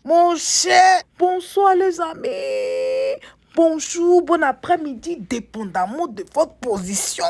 Mon cher, bonsoir les amis. Bonjour, bon après-midi, dépendamment de votre position,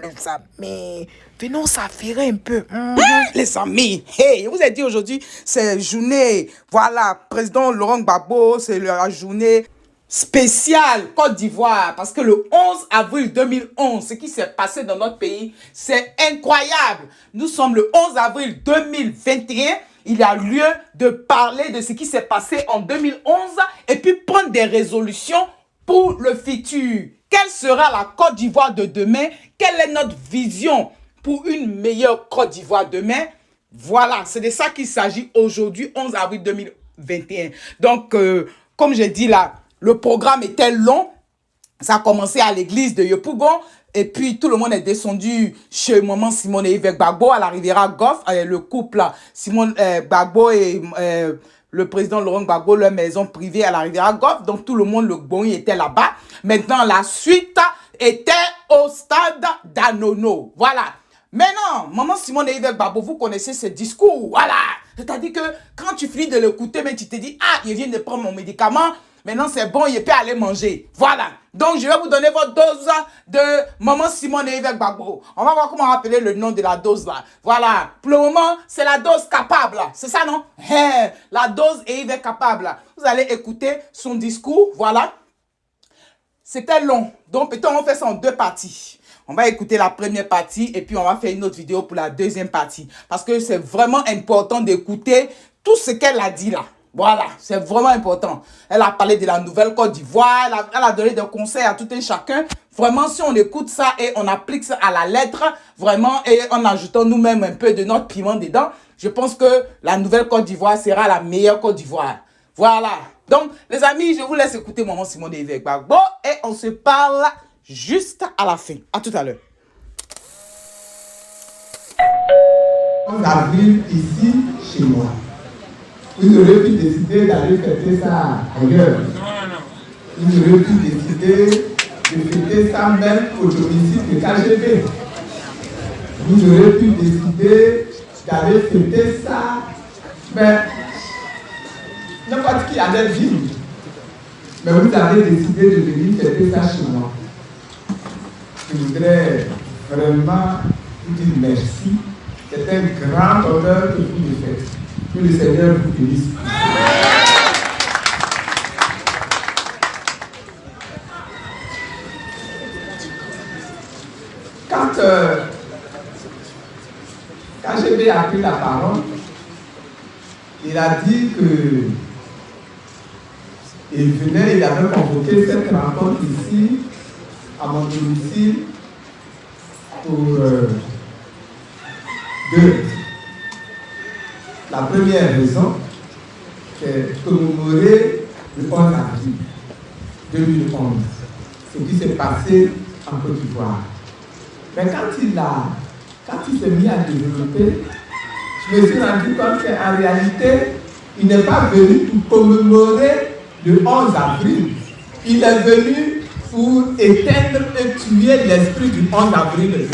les amis. Venons s'affairer un peu. Les amis, hey, je vous ai dit aujourd'hui, c'est journée, voilà, président Laurent Gbagbo, c'est la journée spéciale Côte d'Ivoire, parce que le 11 avril 2011, ce qui s'est passé dans notre pays, c'est incroyable. Nous sommes le 11 avril 2021, il y a lieu de parler de ce qui s'est passé en 2011 et puis prendre des résolutions pour le futur. Quelle sera la Côte d'Ivoire de demain? Quelle est notre vision pour une meilleure Côte d'Ivoire demain? Voilà, c'est de ça qu'il s'agit aujourd'hui, 11 avril 2021. Donc, comme j'ai dit là, le programme était long. Ça a commencé à l'église de Yopougon. Et puis, tout le monde est descendu chez maman Simone et Yves Gbagbo à la Riviera Goff. Le couple là, Simone Gbagbo et le président Laurent Gbagbo, leur maison privée à la Riviera Goff. Donc, tout le monde, le bon, était là-bas. Maintenant, la suite était au stade d'Anono. Voilà. Maintenant, maman Simone et Yves Gbagbo, vous connaissez ce discours. Voilà. C'est-à-dire que quand tu finis de l'écouter, mais tu te dis, ah, il vient de prendre mon médicament. Maintenant, c'est bon, il peut aller manger. Voilà. Donc, je vais vous donner votre dose de maman Simone et Yves Gbagbo. On va voir comment appeler le nom de la dose là. Voilà. Pour le moment, c'est la dose capable. C'est ça, non? La dose et Yves capable. Vous allez écouter son discours. Voilà. C'était long. Donc, peut-être on fait ça en deux parties. On va écouter la première partie et puis on va faire une autre vidéo pour la deuxième partie. Parce que c'est vraiment important d'écouter tout ce qu'elle a dit là. Voilà, c'est vraiment important. Elle a parlé de la nouvelle Côte d'Ivoire, elle a donné des conseils à tout un chacun. Vraiment, si on écoute ça et on applique ça à la lettre, vraiment, et en ajoutant nous-mêmes un peu de notre piment dedans, je pense que la nouvelle Côte d'Ivoire sera la meilleure Côte d'Ivoire. Voilà. Donc, les amis, je vous laisse écouter maman Simone et Yves Gbagbo et on se parle juste à la fin. À tout à l'heure. On arrive ici, chez moi. Vous aurez pu décider d'aller fêter ça ailleurs. Vous aurez pu décider de fêter ça même au domicile de KGB. Vous aurez pu décider d'aller fêter ça, mais n'importe qui allait vivre. Mais vous avez décidé de venir fêter ça chez moi. Je voudrais vraiment vous dire merci. C'est un grand honneur que vous me faites. Que le Seigneur vous bénisse. Quand KGB a pris la parole, il a dit que il venait, il avait convoqué cette rencontre ici, à mon domicile, pour deux. La première raison, c'est commémorer le 11 avril 2011, ce qui s'est passé en Côte d'Ivoire. Mais quand il s'est mis à développer, je me suis rendu compte qu'en réalité, il n'est pas venu pour commémorer le 11 avril. Il est venu pour éteindre et tuer l'esprit du 11 avril 2011.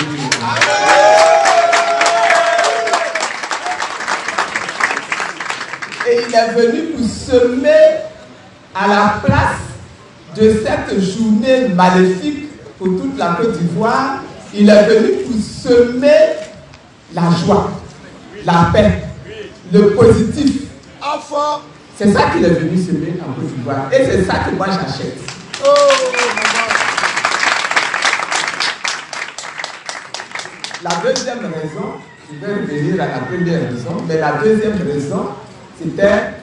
Et il est venu pour semer à la place de cette journée maléfique pour toute la Côte d'Ivoire, il est venu pour semer la joie, la paix, le positif. Enfin, c'est ça qu'il est venu semer en Côte d'Ivoire. Et c'est ça que moi j'achète. La deuxième raison, je vais revenir à la première raison, mais la deuxième raison, c'était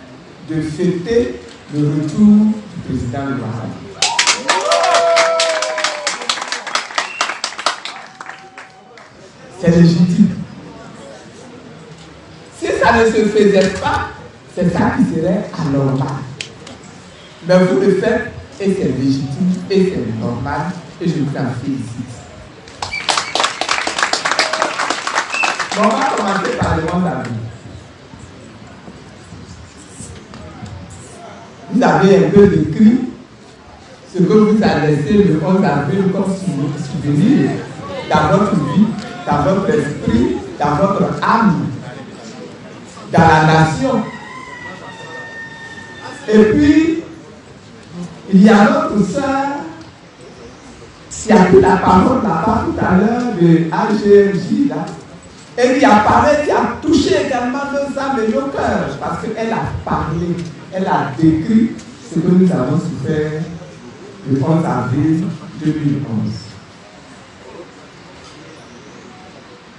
de fêter le retour du président Ouattara. C'est légitime. Si ça ne se faisait pas, c'est ça qui serait anormal. Mais vous le faites et c'est légitime et c'est normal et je vous en félicite. On va commencer par le 11 avril. Vous avez un peu décrit ce que vous avez laissé le 11 avril comme souvenir dans votre vie, dans votre esprit, dans votre âme. dans la nation. Et puis, il y a notre sœur qui a pris la parole là-bas tout à l'heure de AGMJ, là, et qui apparaît, qui a touché également nos âmes et nos cœurs, parce qu'elle a parlé, elle a décrit ce que nous avons souffert le 11 avril 2011.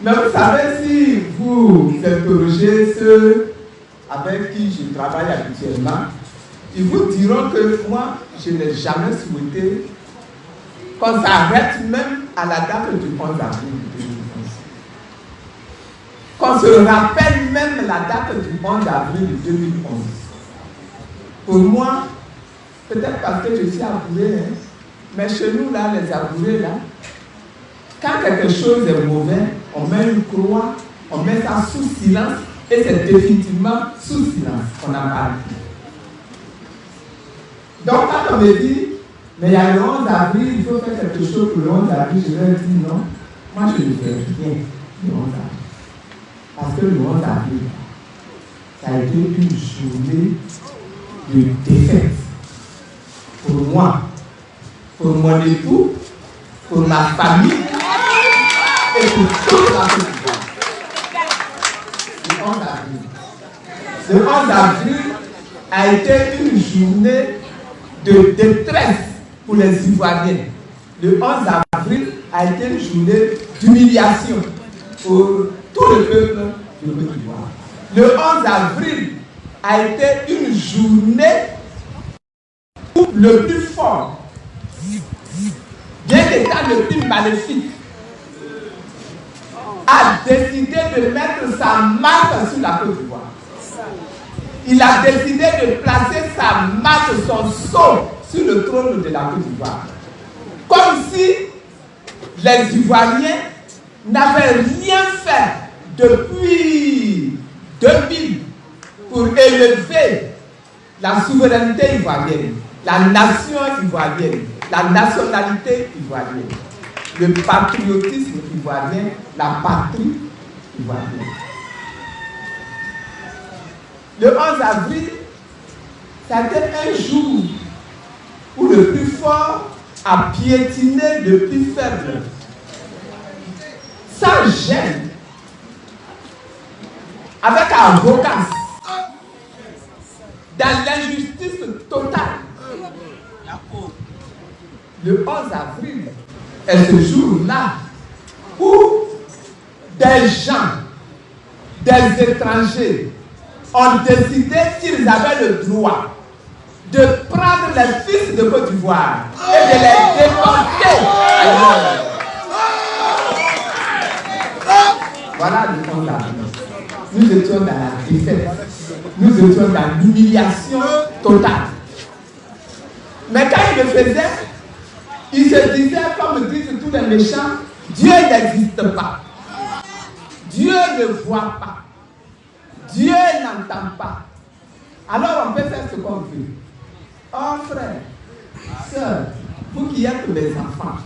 Mais vous savez, si vous interrogez ceux avec qui je travaille habituellement, ils vous diront que moi, je n'ai jamais souhaité qu'on s'arrête même à la date du 11 avril 2011. Qu'on se rappelle même la date du 11 avril 2011. Pour moi, peut-être parce que je suis abouré, hein, mais chez nous, là, les abourés, là, quand quelque chose est mauvais, on met une croix, on met ça sous silence, et c'est définitivement sous silence qu'on en parle. Donc, quand on me dit, mais il y a le 11 avril, il faut faire quelque chose pour le 11 avril, je leur dis non, moi je ne fais rien le 11 avril. Parce que le 11 avril, ça a été une journée de défaite. Pour moi, pour mon époux, pour ma famille et pour toute la société. Le 11 avril. Le 11 avril a été une journée de détresse pour les Ivoiriens. Le 11 avril a été une journée d'humiliation pour tout le peuple de Côte d'Ivoire. Le 11 avril a été une journée où le plus fort, bien qu'étant le plus maléfique, a décidé de mettre sa marque sur la Côte d'Ivoire. Il a décidé de placer sa marque, son sceau sur le trône de la Côte d'Ivoire. Comme si les Ivoiriens n'avaient rien fait depuis 2000 pour élever la souveraineté ivoirienne, la nation ivoirienne, la nationalité ivoirienne, le patriotisme ivoirien, la patrie ivoirienne. Le 11 avril, ça a été un jour où le plus fort a piétiné le plus faible, sans gêne, avec arrogance, dans l'injustice totale. Le 11 avril est ce jour-là où des gens, des étrangers, ont décidé qu'ils avaient le droit de prendre les fils de Côte d'Ivoire et de les déporter ailleurs. Voilà le 11 avril. Nous étions dans la défaite. Nous étions dans l'humiliation totale. Mais quand il le faisait, il se disait, comme disent tous les méchants, Dieu n'existe pas. Dieu ne voit pas. Dieu n'entend pas. Alors on peut faire ce qu'on veut. Oh frère, sœur, vous qui êtes mes enfants,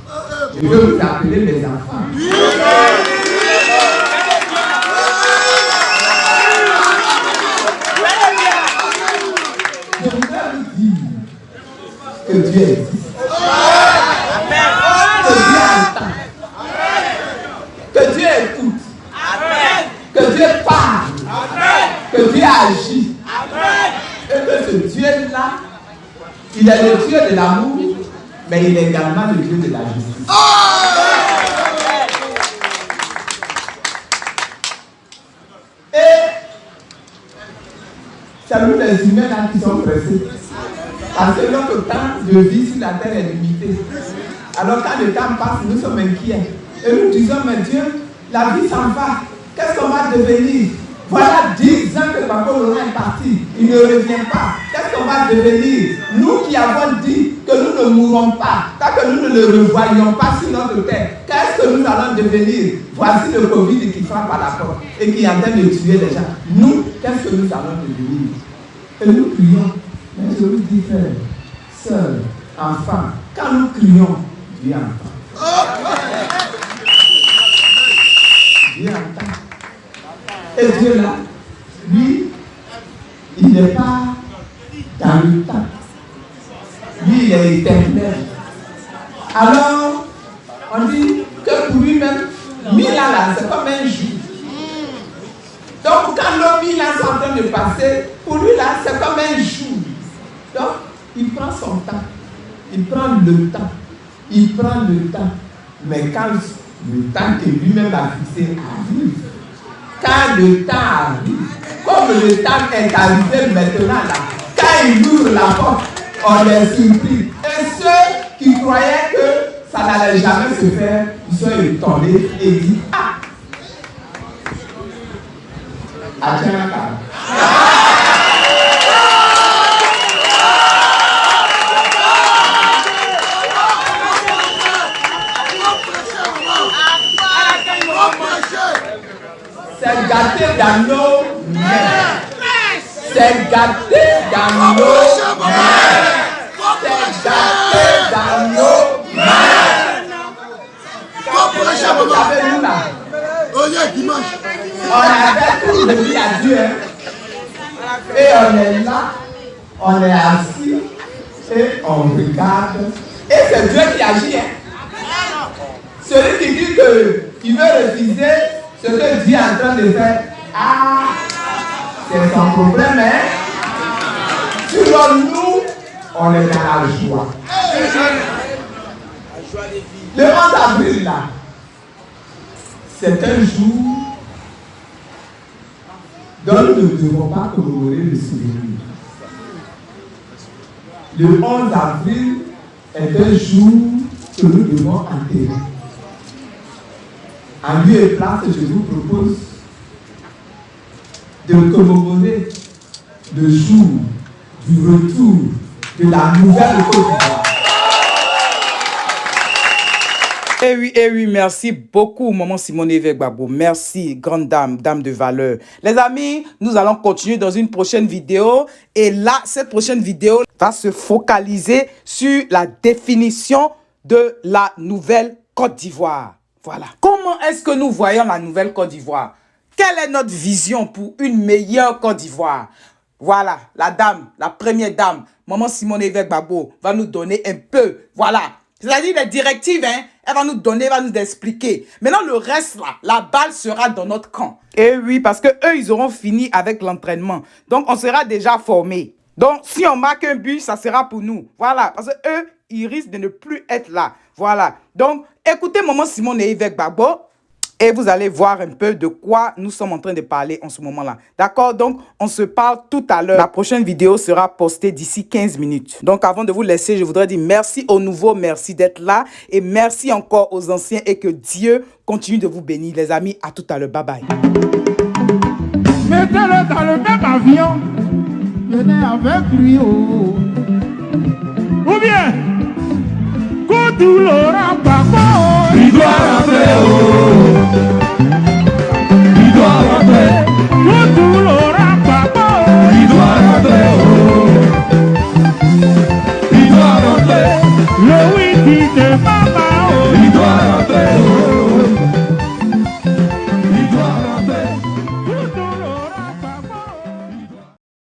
je veux vous appeler mes enfants. Je voudrais vous dire que Dieu existe. Que Dieu entend. Que Dieu écoute. Que Dieu parle. Que Dieu agit. Et que ce Dieu-là, il est le Dieu de l'amour, mais il est également le Dieu de la justice. Et c'est nous les humains là qui sont pressés. Parce que notre temps de vie sur la terre est limité. Alors quand le temps passe, nous sommes inquiets. Et nous disons, mais Dieu, la vie s'en va. Qu'est-ce qu'on va devenir? Voilà 10 ans que Papa Laurent est parti. Il ne revient pas. Qu'est-ce qu'on va devenir? Nous qui avons dit que nous ne mourrons pas, tant que nous ne le revoyons pas sur notre terre, qu'est-ce que nous allons devenir? Voici le Covid qui frappe à la porte et qui est en train de tuer les gens. Nous, qu'est-ce que nous allons devenir? Et nous crions. Mais je vous dis, frère, sœur, enfant, quand nous crions, Dieu entend. Dieu entend. Et Dieu là, lui, il n'est pas dans le temps. Lui, il est éternel. Alors, on dit que pour lui-même, 1000 ans là, c'est comme un jour. Donc, quand l'homme 1000 ans sont en train de passer, pour lui là, c'est comme un jour. Donc, il prend son temps. Il prend le temps. Il prend le temps. Mais quand le temps que lui-même a fixé arrive, quand le temps arrive, comme le temps est arrivé maintenant là, quand il ouvre la porte, on est surpris. Et ceux qui croyaient que ça n'allait jamais se faire, ils sont étonnés et disent ah! C'est gâté dans nos mains. C'est gâté dans nos mains. C'est gâté dans nos mains. Vous avez vu là? On avait tout dit à Dieu. Et on est là, on est assis et on regarde. Et c'est Dieu qui agit. Celui qui dit qu'il veut refuser ce que Dieu est en train de faire. Ah, c'est son problème, hein? Selon nous, on est dans la joie. Le 11 avril, là, c'est un jour dont nous ne devons pas commémorer le souvenir. Le 11 avril est un jour que nous devons enterrer. En lieu et place, je vous propose de commémorer le jour du retour de la nouvelle Côte d'Ivoire. Eh oui, merci beaucoup, maman Simone Évêque Gbagbo. Merci, grande dame, dame de valeur. Les amis, nous allons continuer dans une prochaine vidéo. Et là, cette prochaine vidéo va se focaliser sur la définition de la nouvelle Côte d'Ivoire. Voilà. Comment est-ce que nous voyons la nouvelle Côte d'Ivoire? Quelle est notre vision pour une meilleure Côte d'Ivoire? Voilà, la dame, la première dame, maman Simone Évêque Gbagbo, va nous donner un peu, voilà. C'est-à-dire les directives, hein, elle va nous donner, elle va nous expliquer. Maintenant, le reste, là, la balle sera dans notre camp. Et oui, parce que eux, ils auront fini avec l'entraînement. Donc, on sera déjà formés. Donc, si on marque un but, ça sera pour nous. Voilà, parce que eux, ils risquent de ne plus être là. Voilà. Donc, écoutez maman Simone Évêque Gbagbo et vous allez voir un peu de quoi nous sommes en train de parler en ce moment-là. D'accord? Donc, on se parle tout à l'heure. La prochaine vidéo sera postée d'ici 15 minutes. Donc, avant de vous laisser, je voudrais dire merci aux nouveaux, merci d'être là. Et merci encore aux anciens et que Dieu continue de vous bénir. Les amis, à tout à l'heure. Bye bye. Mettez-le dans le même avion. Venez avec lui. Oh. Ou bien, Koudou Laurent Gbagbo. Il doit rentrer. Oh.